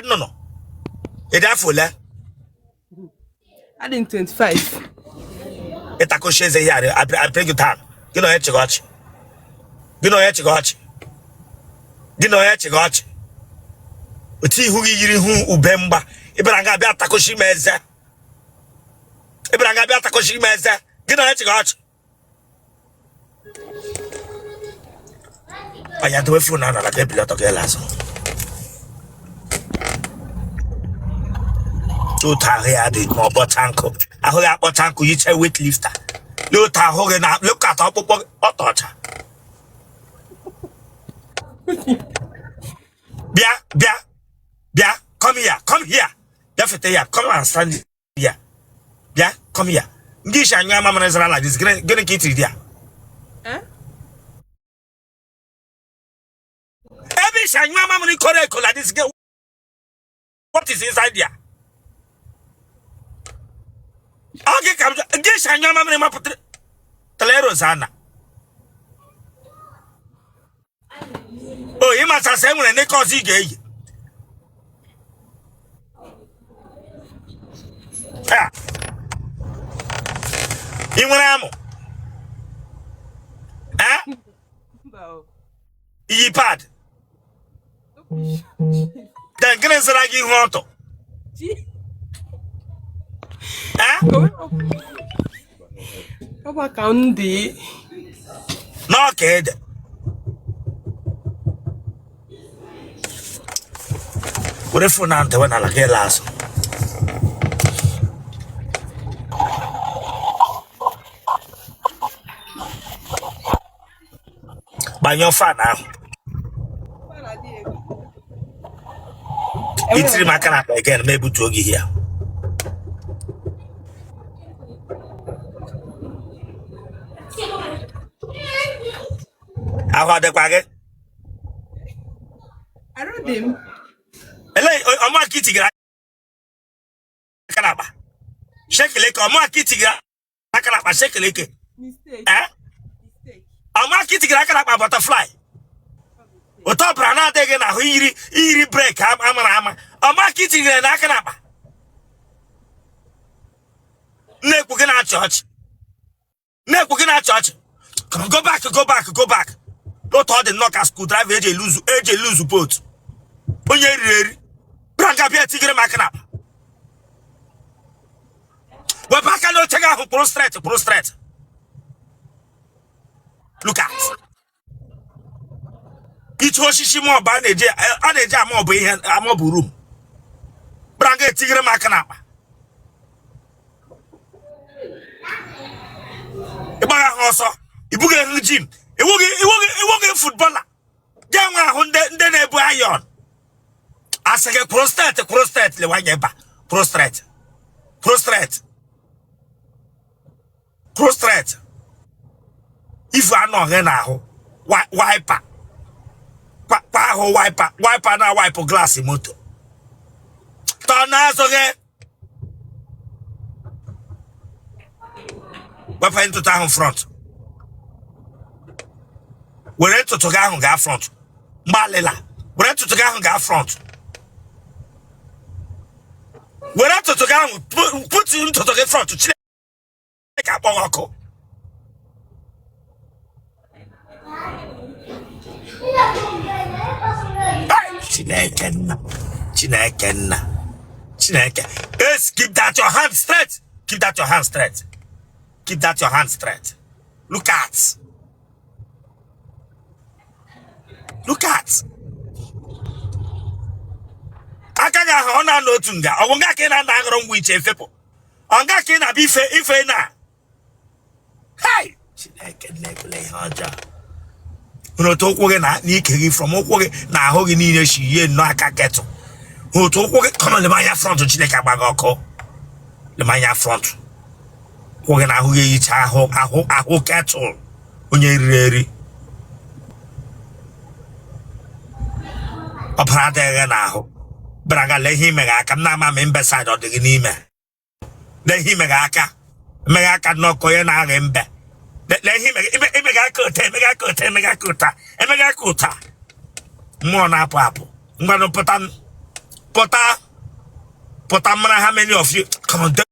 No. It full. I didn't 25. It a question here. I bring you time. You know what you got. You know what you got. You know what you got. Uti hu yiri hu ubemba. Ibranga bia takoshi meze. Ibranga bia takoshi meze. You know what you got. I had to phone na the pilot of Elas. To Taria did more botanko. I hold up botanko, you say weight lifter. Look at Hogan up, look at our daughter. Bia, come here. Definitely, come and stand here. Bia, come here. Gisha and your mama is like this. Gonna get it there. Every shine your mama correct like this girl. What is inside there? Okay, come. Gisha and your mama put Telero Sana. Oh, you must have said when they cause you gay. Iwanamo. Ye pad. Then Grace Raggy Honto. Papa County. No kid. What if Nante when I like a lasso? By your fan now. It's in my canapa again, maybe to get here. How hard the packet? I wrote him. I'm not kidding. Canapa. Shake a lake, I'm not kidding. I can't shake a lake. Mistake. I'm not kidding. I can't butterfly. Without Brana taking a eerie break, I'm not kidding. I can't. Neck, we're gonna church. Neck, we're gonna church. Come on, go back. Don't all the knockers could drive AJ lose boat. When you're ready, Branca Bia Tigre Macanap. Well, back and take out prostrate. Look at it was she more bandage, and a jam more by a mobile room. Branca Tigre Macanapa. Also, you book a gym. It won't get footballer. Then a boy. I say prostrate, le wanyeba. Prostrate. If you are not here wiper. Wiper now wipe glass in motor. Turn us again. Wiper into town front. We're ready to go front. Malela. We're ready to go front. We're ready to go put him to the front to check up on uncle. Chineke. Yes, keep that your hand straight. Keep that your hand straight. Look at. Akaga ona no tunga. Onga ke na ngoro ngwiche fepo. Onga ke na bi ife na. Hey, Chineke nekule haja. Uno to kwoge na ni kegi from okwoge na ahogi ni ne shiye no aka keto. Uno to kwoge come le manya front Chineke agbaga oko. Le manya front. Kwoge na ahogi yicha aho keto. Onye riri. Operate na aho. Braga lehi mega aka na ma member side of the nime. Lehi mega aka no koye na rembe. Lehi mega kuta. Mo na apo. Ngano potan Pota mara, how many of you? Come on, go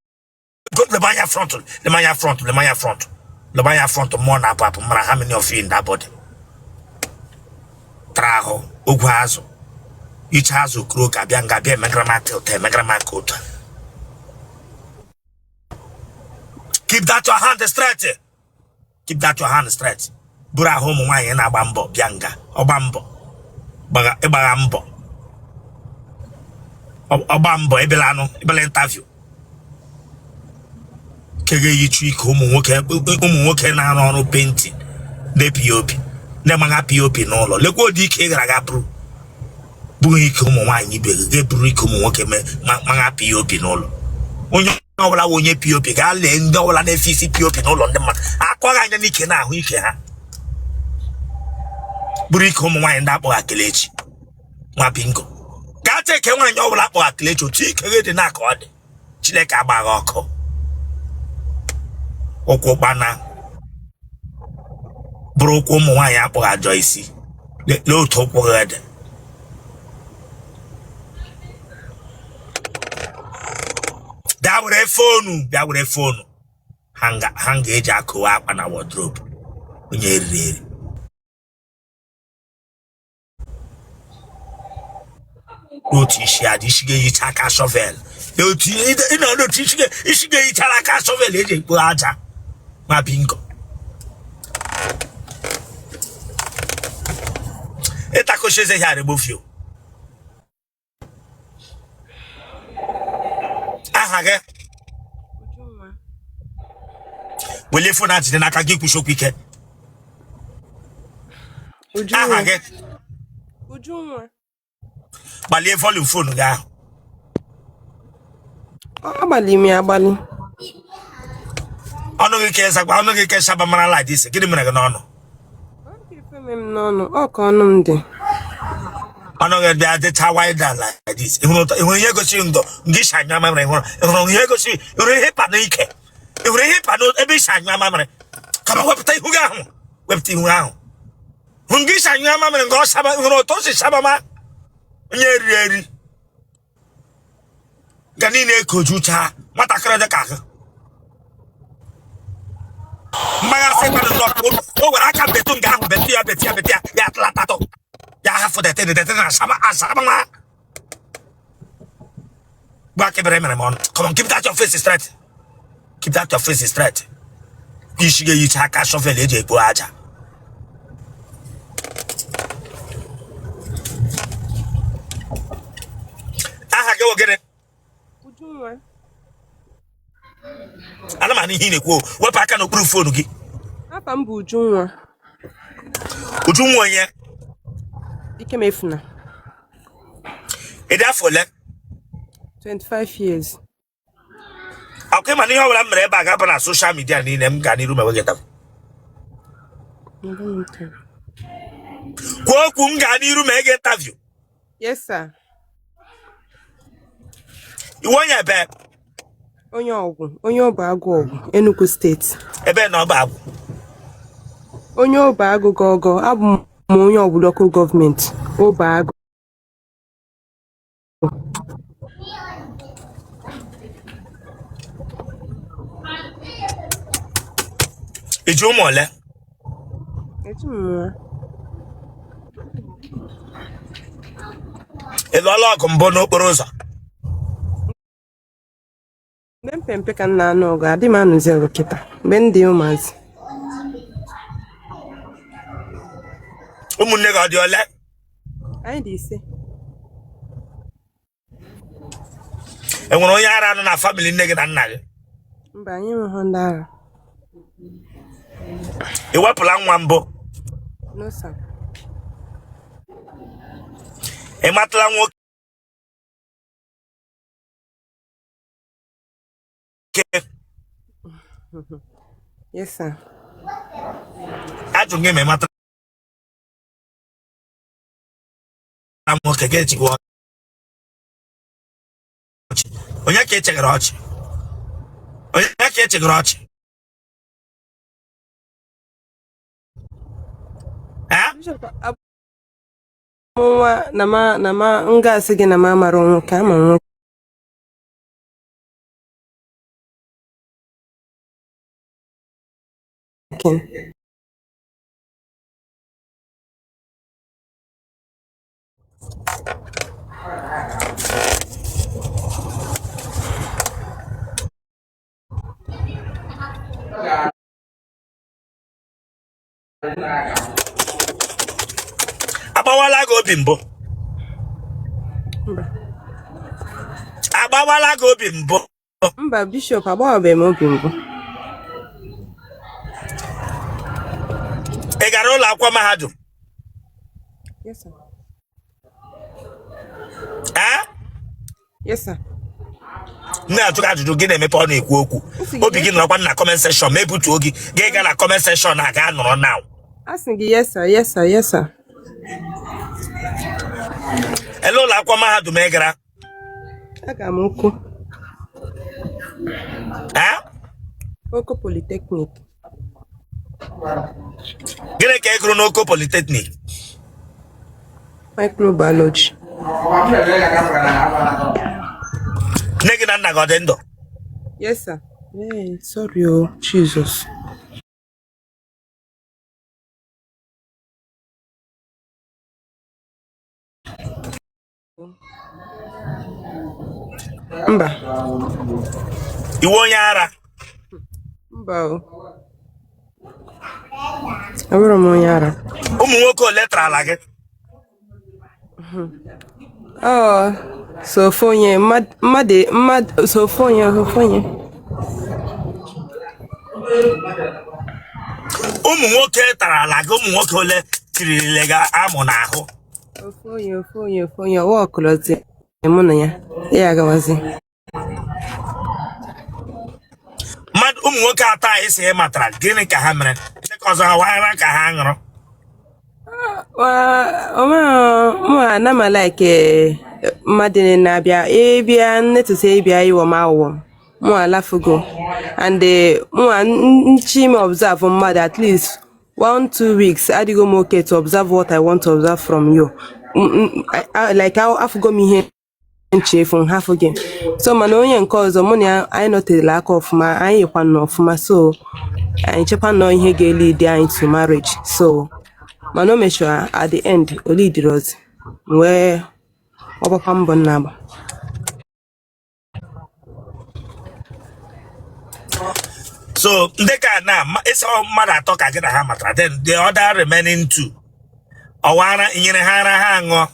to the Maya front. The Maya front. More na papa mara, how many of you in that body? Traho, Ugwazo. Each has a crook, a bianga, a megramatil, keep that your hand straight. Keep that your hand straight. Bura home wine na bambo, bianga, obambo. Ebarambo. Obambo, ebelano, ebele interview. Kege yichik, umuwoke na no painting. De POP. Ne manga POP no lo. Leko di ke gragapru. Buik wine ibe, gebrik umuwoke manga POP no lo. Onyo wala wonye POP ga le ndo wala na fisi POP no lo ndema. Akwa ga nya nike na ahu ike ha. Burik wine da bo akelechi. Nwa bingo. Ga take nwa nya wala bo akelechi oti ike de na ka ode. Chineke agbaga oko. Okwo bana. Buru ko mo nwa ya bo ajo isi. Le oto ko gade. That would a phone. Hang a jaco up on our wardrobe. When you're ready. No teach ya, this gay taka shovel. No teach is gay taka shovel, Buaja. My bingo. Etako says I had to move you. Will you phone at the Nakagi Pusho Picket? But leave volume phone, guy. Abali. I don't care about no case about man like this. Get him a no. No, oh, Conum. I know that that's how I done like this. When you go see him, this I know my memory. When you go see, you're a panic. If we hip, I know every sign, my mamma. Come on, what take who down? Webting round. When this I know, mamma, and go Sabbath, Tosi Sabama. Yeri Ganine Kojuta, Matakara the Kaka. Maya said, oh, I can't bet on Gam, Betia, Yatlatato. Yaha for the Sabama. Back every minute. Come on, keep that your face straight. Keep that your face straight. You should get you taka shovel eje Buaja. Go get it. I don't mind him. What I can prove for you. I'm Bujuma. Ujumwa ye. Ikemefuna. Eda for 25 years. Okay, man, you have a bag up on social media and in them Gani room. I get up. Gani room. I get of you. Yes, sir. You want your bag? On your bag, Enugu State. A bed no bag. On your bag, go. I'm your local government. Oh, bag. It's your mole. It's more. It's all like Bono Rosa. Then Pempe can no go. The man is a kita. Ben the humans. Umunega di ole. I did say. And when we are on a family nigga and nag. By you, Honda. You were plan one bo. No, sir. A matlang walk. Yes, sir. I don't give me matter. I'm okay, get you. When you catch a garage. When you catch a garage. Huh? Nwa na ma nga asị gị na ma mara nwoke ama nwoke. Agbawala gị obi mbụ. Agbawala gị obi mbụ. Mba, Bishop, agbawabeghị m obi mbụ. Ị gara ụlọ akwụkwọ mahadum? Yes, sir. Yes, sir. Na-atụ ajụjụ gị na-emepe ọ na-ekwu okwu. Obi gị nọrọkwa na comment section, ma ebutuo gị gaa na comment section a ga nọrọ now. Asị gị yes, sir, yes, sir, yes, sir. Ele ụlọ akwụkwọ mahadum ị gara? Aga m Oko. Oko Polytechnic. Gịnị ka ị gụrụ n'Oko Polytechnic? Microbiology. Nne gị na nna gị ọ dị ndụ? Yes, sir. Hey, sorry, oh, Jesus. Mba. Iwe onye ara? Mba o. Abụrụ m onye ara. Ụmụ nwoke ole tara ala gị? Sofonye, mmadụ, sofonye. Ụmụ nwoke tara ala gị, ụmụ nwoke ole tiriri gị amụ n'ahụ? Ofonye, ọwa ọkụlọzi mụ na ya agawazi. Mmadụ ụmụ nwoke atọ a isi ị matara gịnị ka ha mere? Ndị ka ọzọ ha wara ka ha ṅụrụ? Mụ ana m like mmadụ na-abịa ịbịa nnetụta ịbịa iwọ m awụwọ mụ alafugo and nchi m observe mmadụ at least 1-2 weeks adịgo m okay to observe what I want to observe from you. Like afugo m ihe nchefu hafụ gị so mana onye nke ọzọ mụ na anyị nọtere aka ọfụma anyị yikwa nọ ọfụma so anyị chekwa nọ ihe ga-elidi anyị to marriage so mana o mechara at the end o leadiri us wee ọgbakwa mbọ nna-agba. So ndị ka na ịsọ mmadụ atọ ka gị na ha matara then the other remaining 2 ọwara inyere ha ara ha ṅụọ?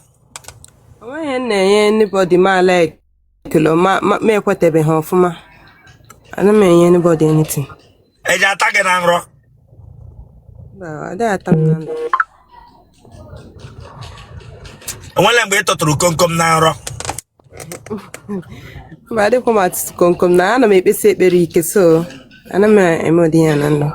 Onweghị na-enye anybody ma like kilo ma ekwetebeghị ha ọfụma. Ana m enye anybody anything. Eji ata gị na nrọ? Adịghị ata m na ndụ. Onwere mgbe ị tụtụrụ komkom na nrọ? Mba, adịkwa m atụtụ komkom na ana m ekpesi ekpere ike so ana m eme ụdị ya na ndụ.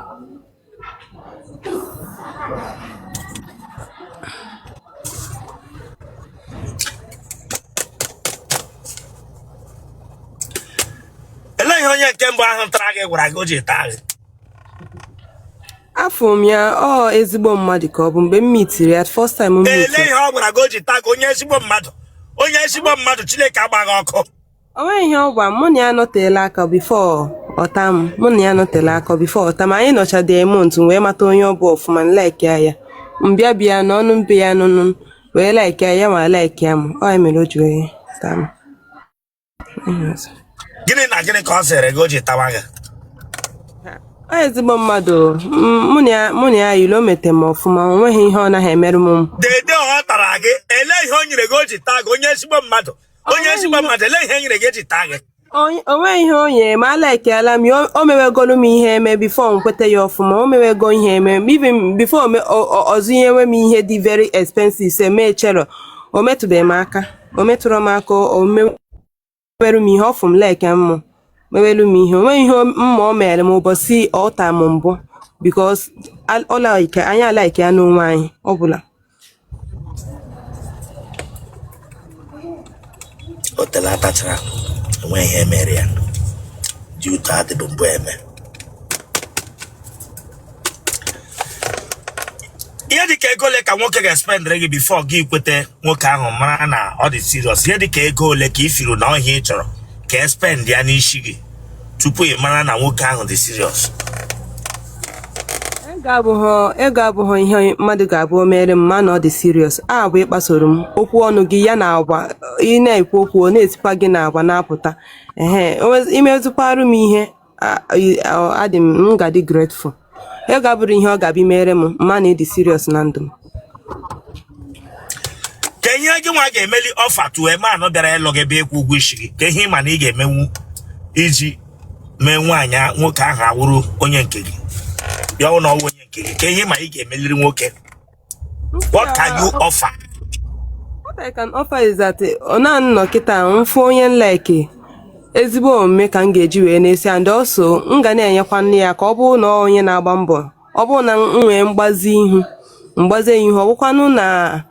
Ele ihe onye nke mbụ ahụ tara gị gwara gị o ji taa gị? Afọ m ya ezigbo mmadụ ka ọ bụ mgbe m mitiri ya first time m mitiri. Ele ihe ọ gwara gị o ji taa gị onye ezigbo mmadụ? Onye ezigbo mmadụ Chineke agbaghị ọkụ. Onweghị ihe ọ gwa mụ na ya nọtela aka before ọtam mụ na ya nọtela aka before ọtam anyị nọchade emont wee mata onye ọ bụ ọfụma like ya mbịa bịa n'ọnụ mbe ya nụnụ wee like ya ma like ya m ọ mere o ji wee tam. Gịnị na gịnị ka ọ sịrị gị o ji tawa gị? Ezigbo mmadụ mụ na ya yiri o mete m ọfụma onweghị ihe ọ naghị emerụ m. Dede ọ tara gị ele ihe o nyere gị o ji taa gị onye ezigbo mmadụ? Onye ezigbo mmadụ ele ihe nyere gị eji taa gị? Onweghị ihe o nyere ma alaikeala m o mewegolu m ihe eme before m kweta ya ọfụma o mewego ihe eme even before ọzọ ihe nwe m ihe dị very expensive se mee chero o metụbeghị m aka o metụrụ m aka o meweru m ihe ọfụ m like mmụ mewelu m ihe onweghị ihe mma o mere m ụbọchị ọta m mbụ because anyị alaike ya n'onwe anyị ọbụla. Otele atachara enweghị ihe mere ya dị ụtọ adịbụ mbụ eme. Ihe ihe dị ka ego ole ka nwoke ga-spendere gị before gị kwete nwoke ahụ mara na ọ dị serious? Ihe dị ka ego ole ka ifiru na ọhịa ị chọrọ ka e spend ya n'isi gị tupu ị mara na nwoke ahụ dị serious? Ego abụghị ihe mmadụ ga-abụ o mere m ma na ọ dị serious. Bụ ịkpasoro m okwu ọnụ gị ya na agwa ị na-ekwu okwu ọ na-esikwa gị na agwa na-apụta. Imezụkwarụ m ihe adị m ga-adị grateful. Ego abụrụ ihe ọ ga-abịa mere m ma na ịdị serious na ndụ m. Ka ihe gị nwa ga-emeli ọfa tụọ eme anọ bịara ịlụ gị ebe ịkwụ ụgwọ isi gị, ka ihe ma na ị ga-emenwu iji mee nwaanyị nwoke ahụ awụrụ onye nke gị ya ọ na ọwụ onye nke gị, ka ihe ma ị ga-emeliri nwoke? What can you offer? What I can offer is that ọ na-anọ kịta mfụ onye nlike ezigbo omume ka m ga-eji wee na-esi, and also m ga na-enyekwa nne ya ka ọ bụrụ na onye na-agba mbọ, ọ bụrụ na m nwee mgbazi ihu ọ bụkwanụ na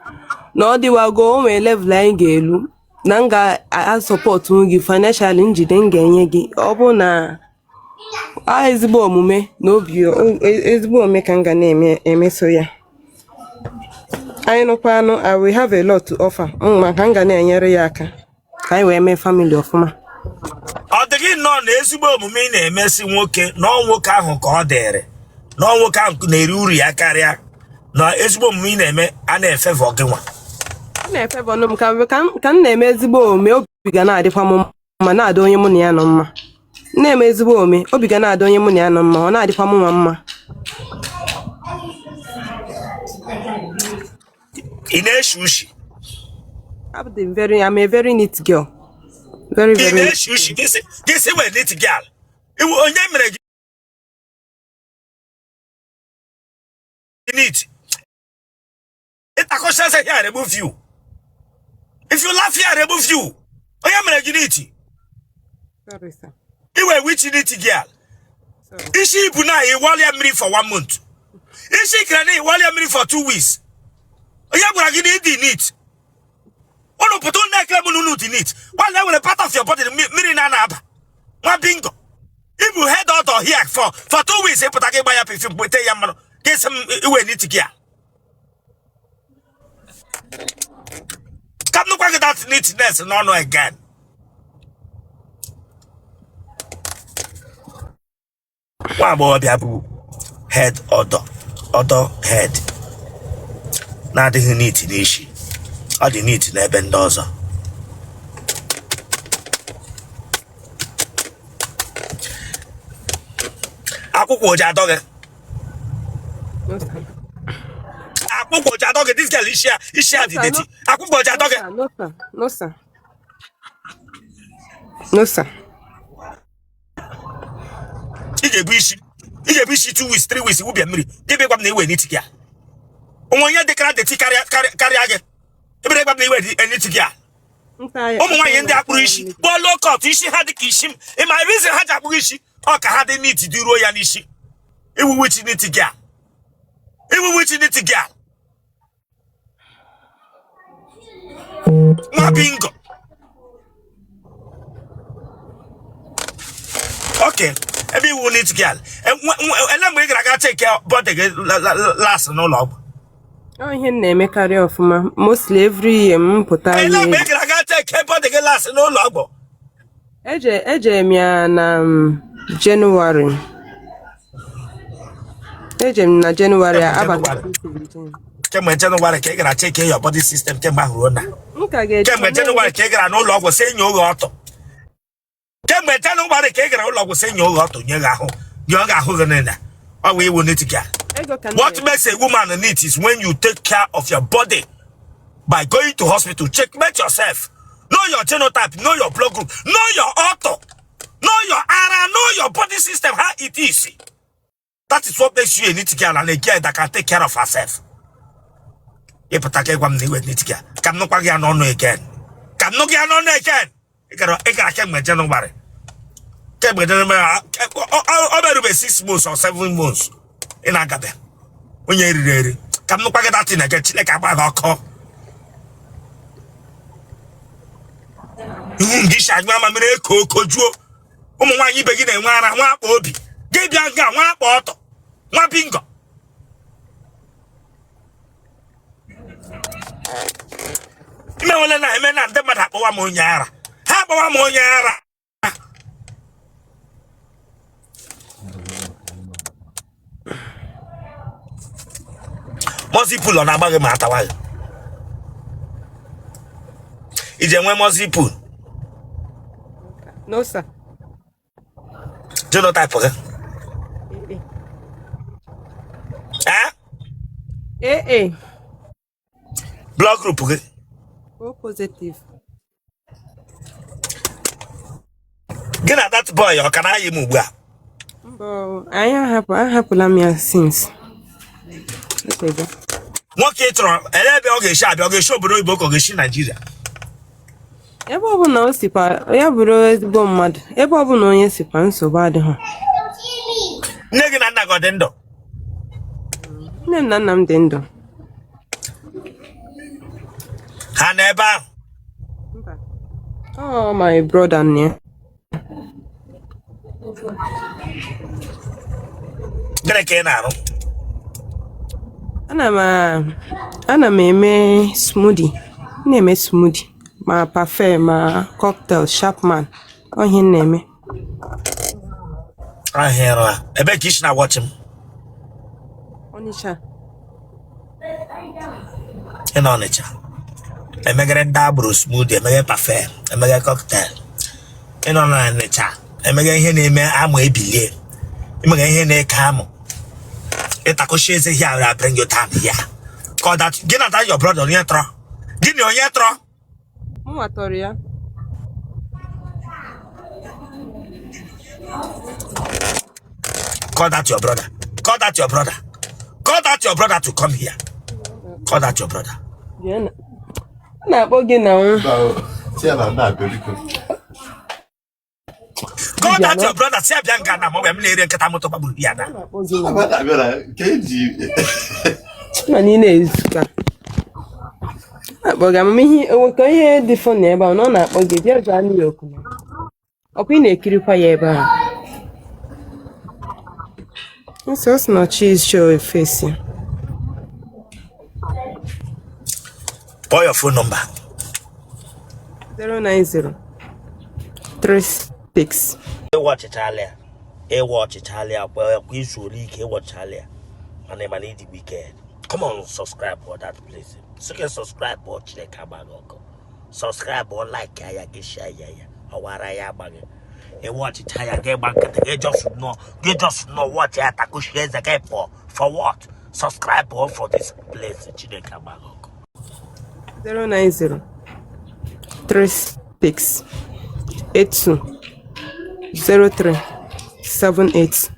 ọ dịwago o nwee level anyị ga-elu na m ga-asọpọtụ gị financially, njide m ga-enye gị. Ọ bụ na ezigbo omume na obi ezigbo omume ka m ga na-emeso ya. Anyị nụkwanụ I will have a lot to offer maka m ga na-enyere ya aka ka anyị wee mee family ọfụma. Ọ dịghị nnọọ na ezigbo omume ị na-emesi nwoke na nwoke ahụ ka ọ dịrị na nwoke ahụ na-eri uru ya karịa na ezigbo omume ị na-eme a na-efevọ gị nwa? Na-efevọ m ka m na-eme ezigbo omume, obi ga na-adịkwa m mma, na-adị onye mụ na ya nọ mma. Na-eme ezigbo omume, obi ga na-adị onye mụ na ya nọ mma, ọ na-adịkwa m mma. Ị na-eshi ushi? I'm a very neat girl. Very, very neat. This is a neat girl. Onye mere gị neat. It says here, remove you. If you laugh here, remove you. Onye mere gị neat. Sorry, sir. You were which neat girl? Is she Buna Iwota Bia for 1 month? Is she Iwota Bia for 2 weeks? Onye gwara gị neat. Ono put on that club in it. While they were a part of your body, Mirinana. One bingo. If you head out or here for 2 weeks, you put a game by up if you put a yaman. Get some way need to get. Come look at that neatness and no again. One more babu head other head. Nothing neat in issue. All the neat na ebe ndị ọzọ. Akwụkwọ oji atọ gị. Akwụkwọ oji atọ gị. This girl isi adịdeti. Akwụkwọ oji atọ gị. No sir. No sir. Ị ga-ebu isi 2 weeks 3 weeks iwu bịa mmiri. Gịbị gwa m na iwe n'iti gị a. Onwe onye dịkara deti karịa gị. Ebere gwa m na iwe n'iti gị a. Ụmụ nwaanyị ndị akpụrụ isi kpọọ low cut isi ha dị ka isi m. Ị ma reason ha ji akpụrụ isi ọ ka ha dị neat dị ruo ya n'isi. Iwu which n'iti gị a. Nwa bingo. Okay. Ebe iwu n'iti gị a. Ele mgbe ị gara aga take bọdị gị last n'ụlọ ọgwụ? Ihe na-emekarị ọfụma. Mostly every year m pụta ihe. Ele mgbe ị gara aga take bọdị gị last n'ụlọ ọgwụ? Ejere m ya na January. Ejere m na January abata. Kemgbe January ka ị gara check your body system kemgbe ahụ ruo na. Kemgbe January ka ị gara n'ụlọ ọgwụ sị nye oge ọtọ. Kemgbe January ka ị gara ụlọ ọgwụ sị nye oge ọtọ nye ọ ga-ahụ gị nina. Ọ wee iwu n'iti gị. What makes a woman neat is when you take care of your body by going to hospital, checkmate yourself. Know your genotype, know your blood group, know your auto, know your ara, know your body system, how it is. That is what makes you a neat girl and a girl that can take care of herself. You put a girl neat girl. Come no again on again. Come no again on again. You gotta come with January. Come with January. Over 6 months or 7 months. In Agabe. When you're ready. Come no again that thing again. Like a bag of call. This is my mother. Kojo. Why you begin and one obi. Get your gun, one bottle, one bingo. Me wole na eme na ndema da kpowa mo nyara. Ha kpowa mo nyara. Mozi pool on agbaghe ma atawa. Ije nwe mozi pool. No sir. Genotype okay? Blood group okay? O positive. Get at that boy or can I you move? I have lamia since. Okay. What catron? Elebe oge sha be oge show bro ibo oge shi Nigeria. Ebe ọ bụ na o sikwa ya bụrụ ezigbo mmadụ. Ebe ọ bụ na onye sikwa nsogbu adịghị. Nne gị na nna gị ọ dị ndụ? Nne m na nna m dị ndụ. Ha na ebe ahụ? Oh, my brother nne. Gịnị ka ị na-arụ? Ana m eme smoothie. Na-eme smoothie. Ma parfait, ma cocktail, Chapman. Ohi na-eme. Ahịa ebe ka isi na watch m? Onitsha. Ị nọ Onitsha. Emeghere ndị agbụrụ smoothie, emeghe parfait, emeghe cocktail. Ị nọ na Onitsha. Emeghe ihe na-eme amụ ebilie. Emeghe ihe na-eke amụ. Ịtakoshi eze here, I bring you down here. Call that. Gịnị na your brother onye tọrọ? Gịnị onye tọrọ? Mwa tọrọ ya. Call that your brother. Call that your brother. Call that your brother to come here. Call that your brother. Yeah. Na-akpọ gị na Call that your brother. Say bịa nga na mo we m na-ere nkịta moto gbagburu ya na. Ma ni na-ezuka. Akpọga m ihe enwekọ ihe dị fọ na ebe a ọ na-akpọ gị bịa jụọ anyị ya okwu. Ọkwa ị na-ekirikwa ya ebe a. So it's not cheese show a face. Call your phone number. 090 36. Watch Italia. Watch Italia. Well, quiz week. Watch Italia. And then need the weekend. Come on, subscribe for that place. So can subscribe watch the Kabago. Subscribe or like ya get share ya. Awara ya bag. Watch Italia. Get back. Get just know what ya takushi is again for what? Subscribe for this place. 090 36 82 03 78.